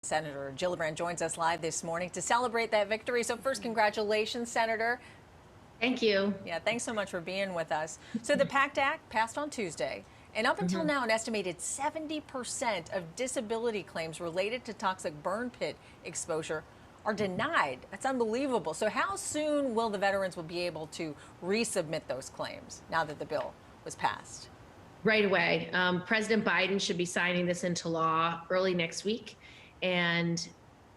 Senator Gillibrand joins us live this morning to celebrate that victory. So first, congratulations, Senator. Thank you. Yeah, thanks so much for being with us. So the PACT Act passed on Tuesday, and up until now, an estimated 70% of disability claims related to toxic burn pit exposure are denied. That's unbelievable. So how soon will the veterans be able to resubmit those claims now that the bill was passed? Right away. President Biden should be signing this into law early next week. And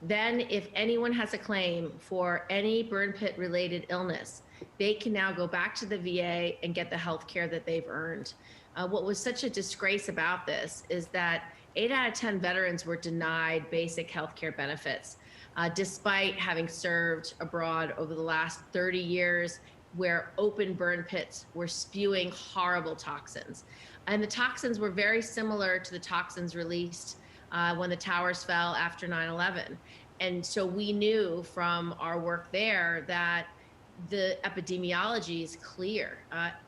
then if anyone has a claim for any burn pit related illness, they can now go back to the VA and get the health care that they've earned. What was such a disgrace about this is that 8 out of 10 veterans were denied basic health care benefits, despite having served abroad over the last 30 years where open burn pits were spewing horrible toxins. And the toxins were very similar to the toxins released when the towers fell after 9/11. And so we knew from our work there that the epidemiology is clear.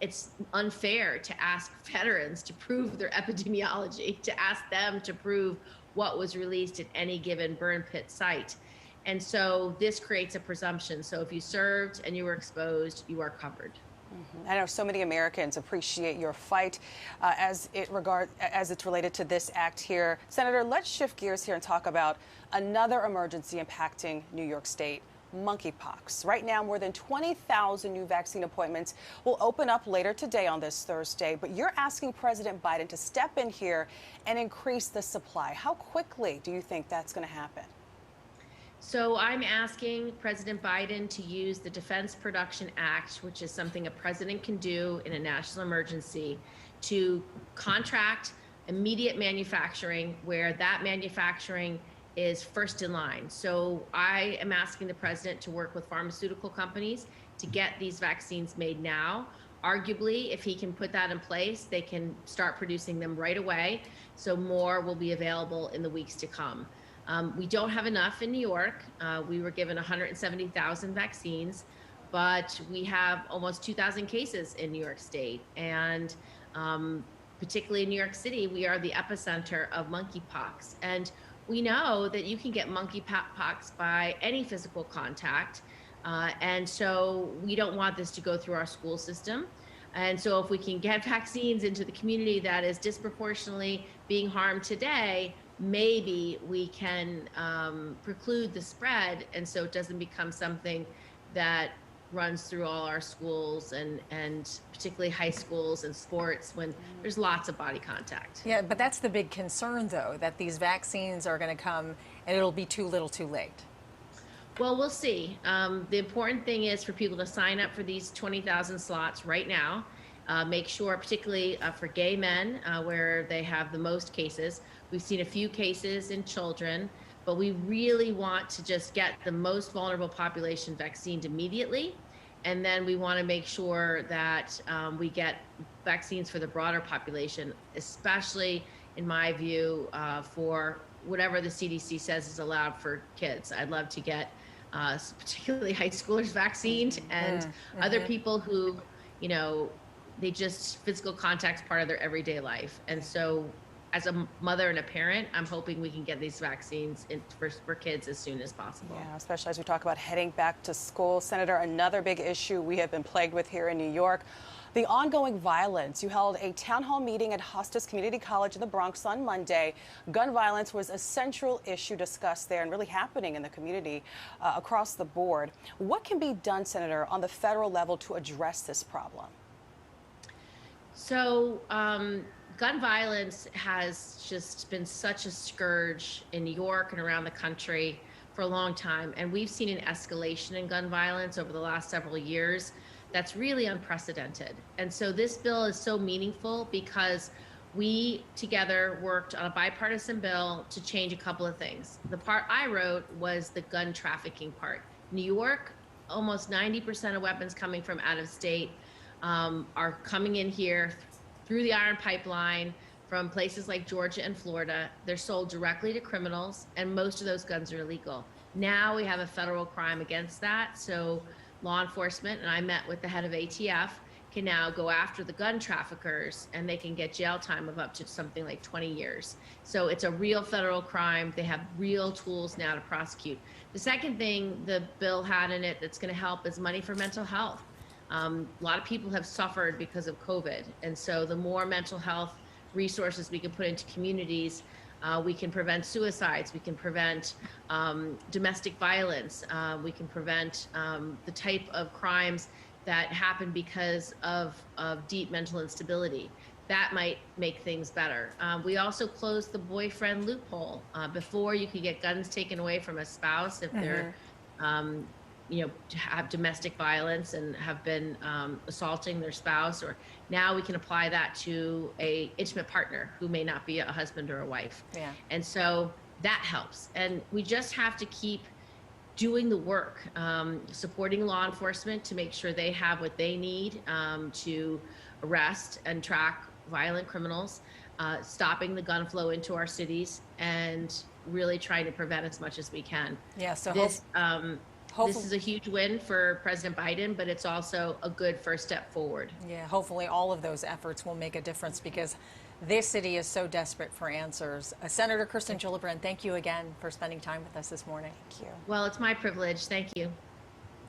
It's unfair to ask veterans to prove their epidemiology, to ask them to prove what was released at any given burn pit site. And so this creates a presumption. So if you served and you were exposed, you are covered. I know so many Americans appreciate your fight as it's related to this act here. Senator, let's shift gears here and talk about another emergency impacting New York State. Monkeypox. Right now, more than 20,000 new vaccine appointments will open up later today on this Thursday, but you're asking President Biden to step in here and increase the supply. How quickly do you think that's going to happen? So I'm asking President Biden to use the Defense Production Act, which is something a president can do in a national emergency, to contract immediate manufacturing where that manufacturing is first in line. So I am asking the president to work with pharmaceutical companies to get these vaccines made now. Arguably, if he can put that in place, they can start producing them right away. So more will be available in the weeks to come. We don't have enough in New York. We were given 170,000 vaccines, but we have almost 2,000 cases in New York State. And particularly in New York City, we are the epicenter of monkeypox. And we know that you can get monkeypox by any physical contact. And so we don't want this to go through our school system. And so if we can get vaccines into the community that is disproportionately being harmed today, maybe we can preclude the spread, and so it doesn't become something that runs through all our schools and particularly high schools and sports when there's lots of body contact. Yeah, but that's the big concern, though, that these vaccines are going to come and it'll be too little too late. Well, we'll see. The important thing is for people to sign up for these 20,000 slots right now. Make sure, particularly for gay men, where they have the most cases. We've seen a few cases in children, but we really want to just get the most vulnerable population vaccinated immediately. And then we want to make sure that we get vaccines for the broader population, especially, in my view, for whatever the CDC says is allowed for kids. I'd love to get particularly high schoolers vaccinated and other people who, you know, they just physical contact's part of their everyday life. And so as a mother and a parent, I'm hoping we can get these vaccines for kids as soon as possible. Yeah, especially as we talk about heading back to school. Senator, another big issue we have been plagued with here in New York, the ongoing violence. You held a town hall meeting at Hostas Community College in the Bronx on Monday. Gun violence was a central issue discussed there and really happening in the community across the board. What can be done, Senator, on the federal level to address this problem? So gun violence has just been such a scourge in New York and around the country for a long time. And we've seen an escalation in gun violence over the last several years that's really unprecedented. And so this bill is so meaningful because we together worked on a bipartisan bill to change a couple of things. The part I wrote was the gun trafficking part. New York, almost 90% of weapons coming from out of state are coming in here through the iron pipeline from places like Georgia and Florida. They're sold directly to criminals, and most of those guns are illegal. Now we have a federal crime against that, so law enforcement, and I met with the head of ATF, can now go after the gun traffickers, and they can get jail time of up to something like 20 years. So it's a real federal crime. They have real tools now to prosecute. The second thing the bill had in it that's going to help is money for mental health. A lot of people have suffered because of COVID. And so the more mental health resources we can put into communities, we can prevent suicides, we can prevent domestic violence, we can prevent the type of crimes that happen because of deep mental instability. That might make things better. We also closed the boyfriend loophole. Before, you could get guns taken away from a spouse if they're, have domestic violence and have been assaulting their spouse. Or now we can apply that to a intimate partner who may not be a husband or a wife. Yeah. And so that helps. And we just have to keep doing the work, supporting law enforcement to make sure they have what they need to arrest and track violent criminals, stopping the gun flow into our cities, and really trying to prevent as much as we can. Yeah, so this is a huge win for President Biden, but it's also a good first step forward. Yeah, hopefully all of those efforts will make a difference, because this city is so desperate for answers. Senator Kirsten Gillibrand, thank you again for spending time with us this morning. Thank you. Well, it's my privilege. Thank you.